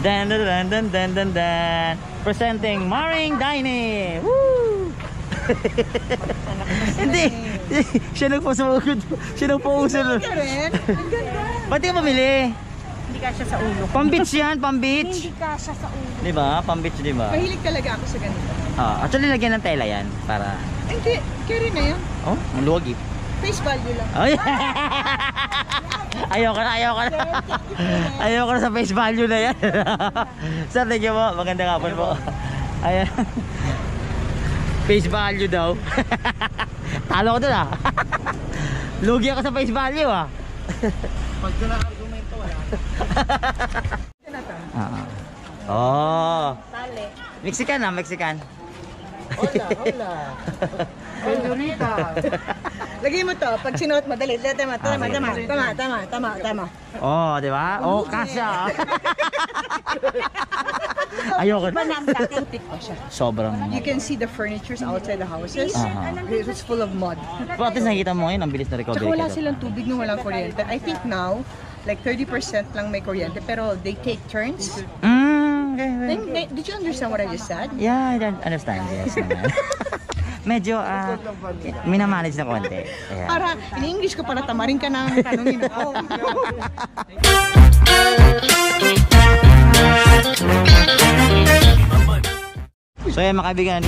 Dan dan dan dan dan dan dan. Presenting Maring Dining. Woo! Hindi. Siya nagpasugod. Siya nagpauso. Ba't di ka pamili? Hindi kasya sa ulo. Pang-beach yan, pang-beach. Hindi kasya sa ulo. Diba? Pang-beach, diba? Mahilig talaga ako sa ganito. Actually, lagyan ng tela yan. Para... Hindi, carry na yun. Oh, ang luwag eh. Face value lang. Ay. Ayoko na. Ayoko na sa face value na yan. Sir, thank you po. Magandang hapon po. Ayan. Face value daw. Talo ko dun ah. Lugi ako sa face value ah. Pag ka na-argumento, wala. Oh. Tali. Mexican ah, Mexican. Hola. Señorita. Lagay mo to, pag sinuot mo, dali. Tama. Oh, di ba? Oh, kasya. Ayoko na. Sobrang. You can see the furnitures outside the houses. It's full of mud. But at least nakikita mo ngayon, ang bilis na recovery. Tsaka wala silang tubig nung walang kuryente. I think now, like 30% lang may kuryente, pero they take turns. Okay. Did you understand what I just said? Yeah, I don't understand. Yes, naman. Medyo minamanage na konti. Ayan. Para, in-English ko para tamarin ka ng tanongin ako. So yan mga kaibigan,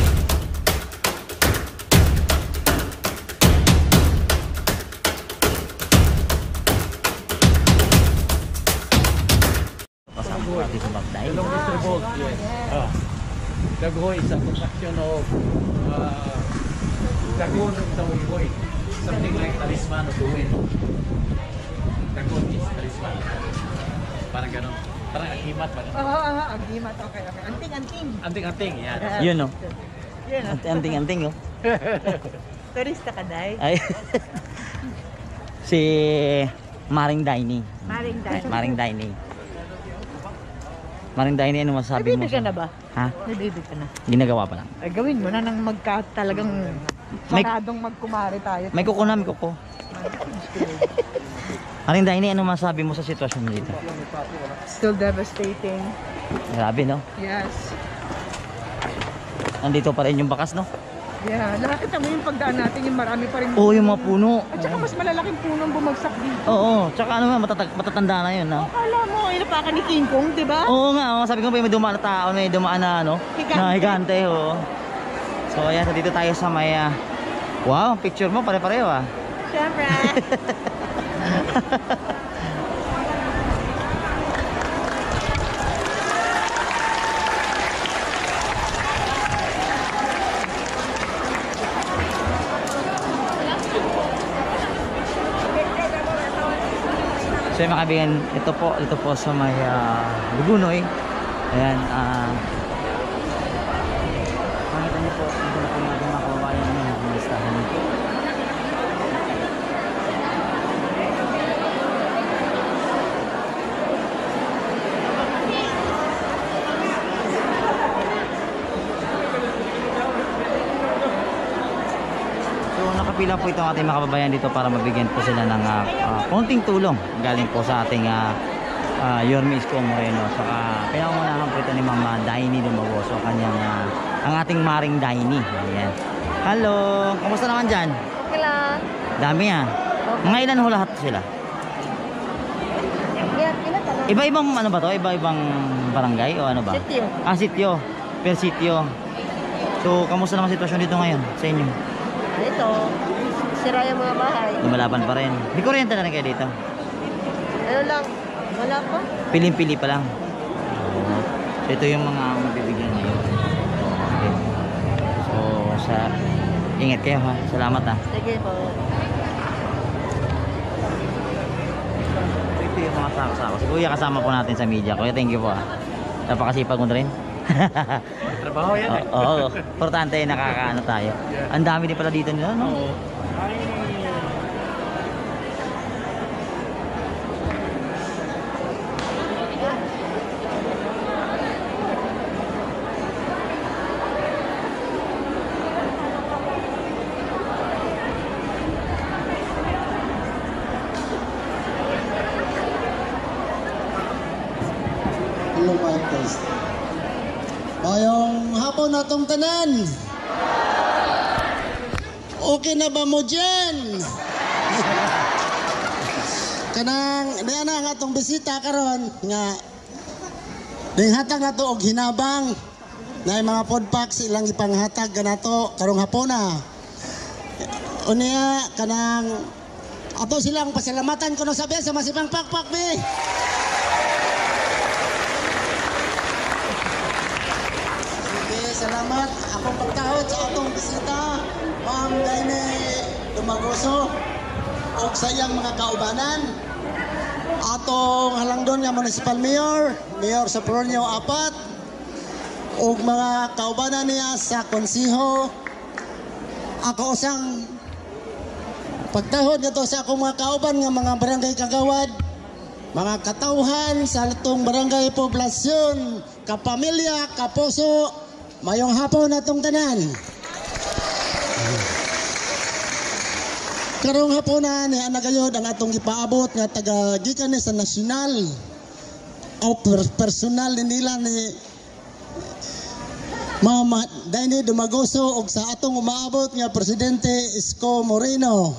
pasama natin sa Magday. Dagoy sa construction of Dagon sa Uygoy. Something like talisman of the wind. Dagon is talisman. Parang ganon. Parang agimat ba? Agimat. Okay. Anting-anting. Anting-anting, yan. Yun no. Anting-anting oh. Turista ka, Day? Ay. Si Maring Dining. Maring Dining. Maring Dining, ano masasabi mo? Nabibig ka na ba? Ha? Nabibig ka na. Ginagawa pa lang. Ay, gawin mo na nang talagang saradong magkumari tayo. May kuko na, may kuko. Maring Dining, ano masasabi mo sa sitwasyon mo dito? Still devastating. Grabe no? Yes. Nandito pa rin yung bakas no? Yeah, nakakita mo yung pagdaan natin, yung marami pa rin. Oo, yung mga puno. At saka mas malalaking punong bumagsak dito. Oo, tsaka ano nga, matatanda na yun ha? Akala mo, inapakan ni King Kong, di ba? Oo nga, sabi ko may dumaan na tao, may dumaan na ano, na higante, oo. So ayan, dito tayo sa may, wow, picture mo, pare-pareho ah. Siyempre. So yung mga kaibigan, ito po sa may Lugunoy. Ayan, makita niyo po, ito na po natin mga kababayan namin, ang listahan nito. So nakapila po itong ating mga kababayan dito para mabigyan po sila ng konting tulong galing po sa ating Yorme Isko Moreno. Saka pinangunahan po ito ni Mama Daini Dumagoso, ang ating Maring Daini. Ayan. Hello, kamusta naman dyan? Okay lang. Dami Mga ilan ho lahat sila? Iba-ibang ano ba to? Iba-ibang barangay o ano ba? Sityo. Sityo. Per sityo. So kamusta naman sitwasyon dito ngayon sa inyo? Ito, sira yung mga bahay. Lumalaban pa rin. May kuryente na rin kayo dito? Ano lang, wala pa. Piling-pili pa lang. So ito yung mga mabibigyan ngayon. Okay. So ingat kayo ha. Salamat ha. Sige po. Ito yung mga sako-sako. Si Kuya kasama po natin sa media. Kuya, thank you po ha. Napakasipag mo na rin. Trabaho yan eh. Oo. Importante nakakaano tayo. Ang dami din pala dito nila, no? Oo. Hello mic test. Mayong hapon na tong tanan. Okay na ba mo dyan? Kanang, diyan na nga itong bisita karon nga hatag na to og hinabang na mga food packs ilang ipanghatag ka na to karong hapon na. Unya, kanang ato silang pasalamatan ko no sabi sa masipang pakpak be. Sige, salamat. Akong pagtahod sa atong bisita, Ma'am Daine Dumagoso o sa iyang mga kaubanan. Atong halangdon nga Municipal Mayor, Mayor sa Pronyo 4, o mga kaubanan niya sa konsiho. Ako usang pagtahod nga to sa akong mga kauban nga mga barangay kagawad, mga katauhan sa itong barangay poblasyon, kapamilya, kapuso, mayong hapon na itong tanan. Karong hapon na niya nagayod ang atong ipaabot nga taga-gikan sa nasyonal o personal nila ni Mama Daine Dumagoso o sa atong umaabot nga Presidente Isko Moreno.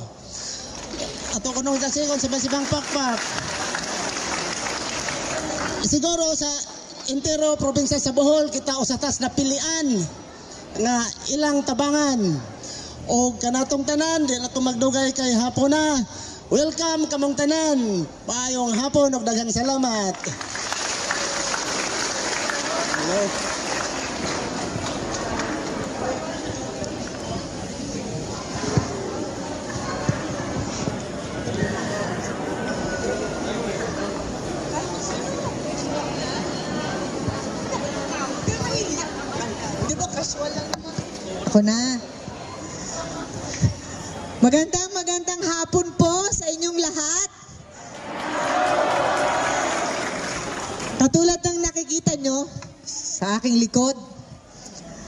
Ato ko nung kasikon sa Basibang Pakpak. Siguro sa entero probinsya sa Bohol kita usatas na pilian nga ilang tabangan o kanatong tanan di na ito magdugay kay hapon na. Welcome kamong tanan, paayong hapon og daghang salamat. Hello. Ako na. Magandang hapon po sa inyong lahat. Katulad ng nakikita nyo sa aking likod,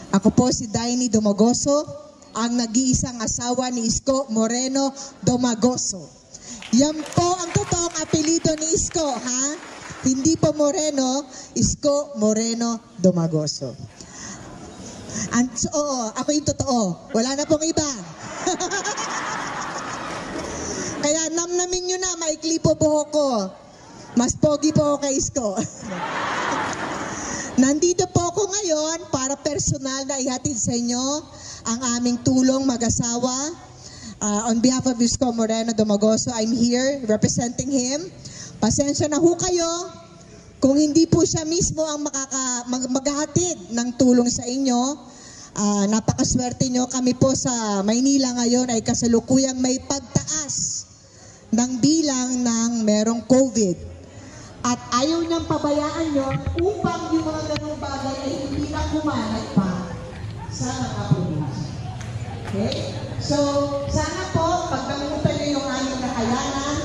ako po si Daine Dumagoso, ang nag-iisang asawa ni Isko Moreno Dumagoso. Yan po ang totoong apelido ni Isko, ha? Hindi po Moreno, Isko Moreno Dumagoso. Oo, ako yung totoo. Wala na pong iba. Kaya namnamin nyo na, maikli po buhok ko. Mas pogi po ako kay Isko. Nandito po ako ngayon para personal na ihatid sa inyo ang aming tulong mag-asawa. On behalf of Isko Moreno Dumagoso, I'm here representing him. Pasensya na ho kayo kung hindi po siya mismo ang maghahatid ng tulong sa inyo. Napakaswerte nyo, kami po sa Maynila ngayon ay kasalukuyang may pagtaas ng bilang ng merong COVID. At ayaw niyang pabayaan nyo upang yung mga ganong bagay ay hindi na kumalat pa sa mga probinsya. Okay? So, sana po, pagkamutan nyo yung aming nakayanan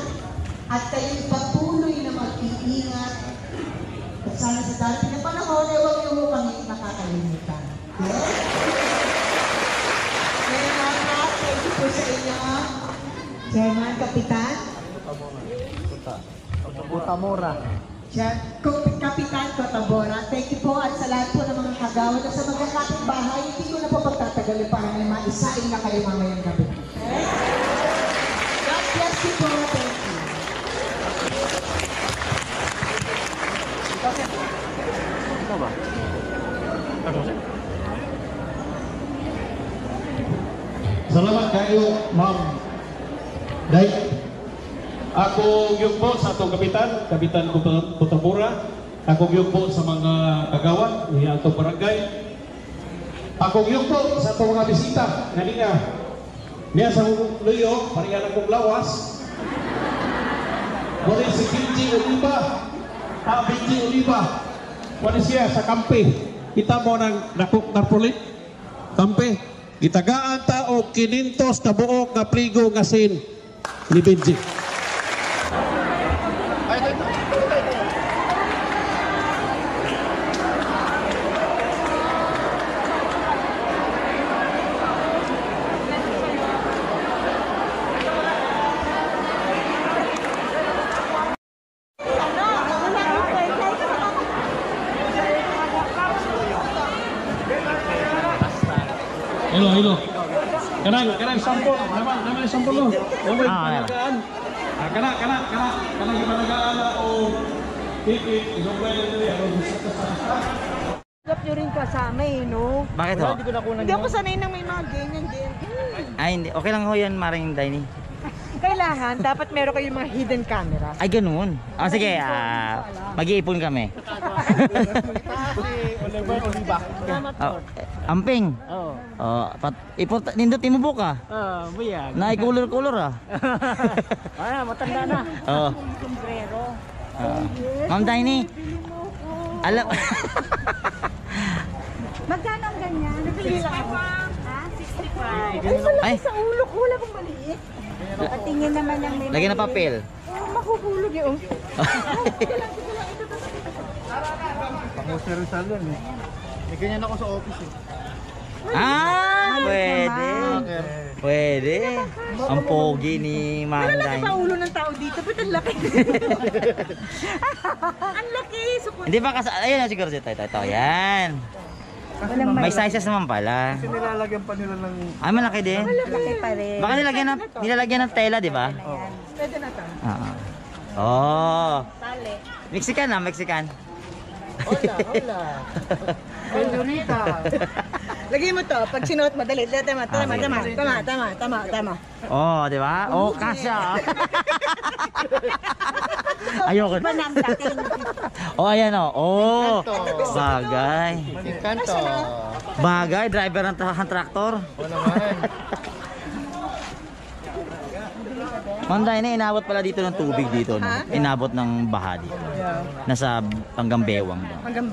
at kayo'y patuloy na mag-iingat. At sana sa dati na panahon, ay huwag nyo kami nakakalimutan. Okay? Kaya mga thank you po sa inyo. Chairman, Kapitan. Cotamora. Kapitan Cotamora, thank you po at sa lahat po ng mga kagawad at sa mga kapitbahay, hindi ko na po pagtatagalin para may maisain na kayo mamayang gabi. Okay? God bless you po. Thank you. Ito ba? Salamat kayo, Ma'am Day. Ako yung po sa atong Kapitan Cotamora. Ako yung po sa mga kagawad ni atong barangay. Ako yung po sa atong mga bisita. Kanina, niya sa Luyo, pariyan akong lawas. Wala si Benji Oliva. Benji Oliva. Wala siya sa kampe. Kita mo ng nakuk narpolit. Kampe. Gitagaan ta o 500 na buok nga pligo nga sin ni Benji. Hello. Kanang sampol. Naman sampol mo. Over panagaan. Kanang panagaan o titi. Sarap nyo rin kasama eh, no? Bakit ho? Hindi ako sanay nang may mga ganyan din. Ay, hindi. Okay lang ho yan, Maring Daini. Kailangan, dapat meron kayong mga hidden camera. Ay, ganun. Sige, mag-iipon kami. Amping. Nindot mo ka. Buyag. Na color Matanda na. Oo. Sombrero. Ma'am Daini. Alam. Magkano ang ganyan? Nabili lang ako. Ha? 65. Ay, Sa ulo ko, wala pang maliit. Patingin naman ng may lagyan ng papel. Oh, mahuhulog yung. Pwede. Pwede. Ang pogi ni Ma'am Wala Daini. pa ulo ng tao dito, ba't ang laki? Ang laki! Hindi ba kasi, ayun na siguro dito. Ito, yan. May sizes naman pala. Kasi nilalagyan pa nila ng... Ay, malaki din. Laki pa rin. Baka nilalagyan ng tela, di ba? Pwede na to. Oh. Tali. Mexican na, Mexican. Hola. Lagay mo to, pag sinuot mo, dali. Tama. Oh, di ba? Oh, kasya. Ayoko. Iba na ang dating. Oh, ayan oh. Oh, bagay. Kanto. Bagay, driver ng traktor. O naman. Ma'am Daini, inabot pala dito ng tubig dito. No? Inabot ng baha dito. Nasa hanggang bewang. daw. Hanggang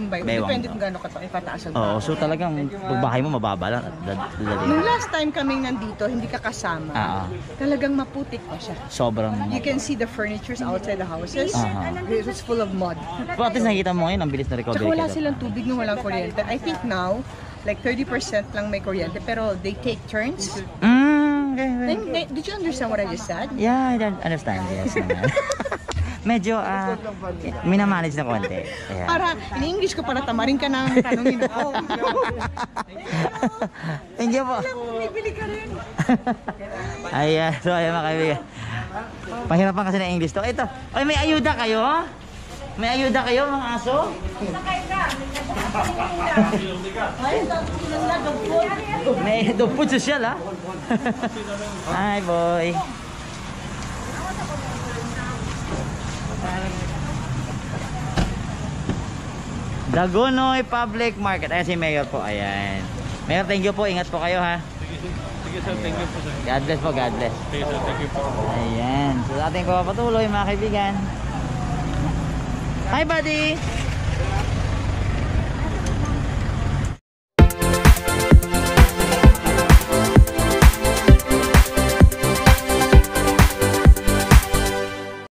ba? Bewang Depende daw. kung gaano kataasan. Oo, so talagang pag bahay mo mababa lang at Nung last time kaming nandito, hindi ka kasama. Talagang maputik pa siya. sobrang. You can see the furnitures outside the houses. It was full of mud. Pero at least nakikita mo ngayon, ang bilis na Tsaka recovery. wala kita. silang tubig nung walang kuryente. I think now, like 30% lang may kuryente, pero they take turns. Okay. Did you understand what I just said? Yeah, I don't understand. Yes, naman. Medyo, minamanage na konti. Ayan. Para, in-English ko para tamarin ka ng tanongin ako. Thank you po. Bibili ka rin. Ayan, so ayan mga kaibigan. Pahirapan kasi ng English to. Ito, ay may ayuda kayo? May ayuda kayo mga aso? May dog food social ha? Hi boy. Dagonoy Public Market. Ayan si Mayor po. Ayan. Mayor, thank you po. Ingat po kayo ha. Sige sir, thank you po sir. God bless po, God bless. Sige sir, thank you po. Ayan. So sa ating papatuloy mga kaibigan. Hi buddy!